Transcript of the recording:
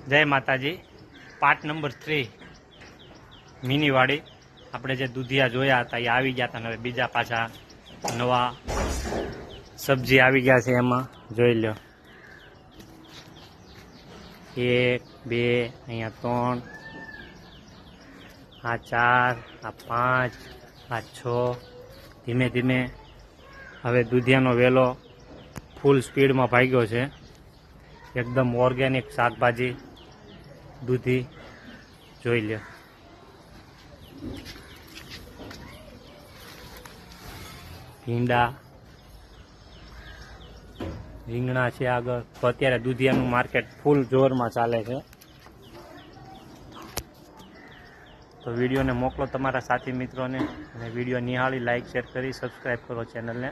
જય માતાજી। Part number 3 મિનીવાડી। આપણે જે દૂધિયા જોયા હતા એ આવી ગયા હતા, હવે બીજા પાછા નવા સબ્જી આવી ગયા છે। એમાં જોઈ લો, 1 2 અહીંયા 3 આ 4 આ 5 આ 6। ધીમે ધીમે હવે દૂધિયાનો વેલો ફૂલ સ્પીડમાં ભાગ્યો છે। એકદમ ઓર્ગેનિક શાકભાજી દૂધી જોઈ લો। ભીંડા, રીંગણા છે આગળ। તો અત્યારે દૂધિયાનું માર્કેટ ફૂલ જોરમાં ચાલે છે। તો વિડીયોને મોકલો તમારા સાથી મિત્રોને, અને વિડીયો નિહાળી લાઈક શેર કરી સબસ્ક્રાઈબ કરો ચેનલને।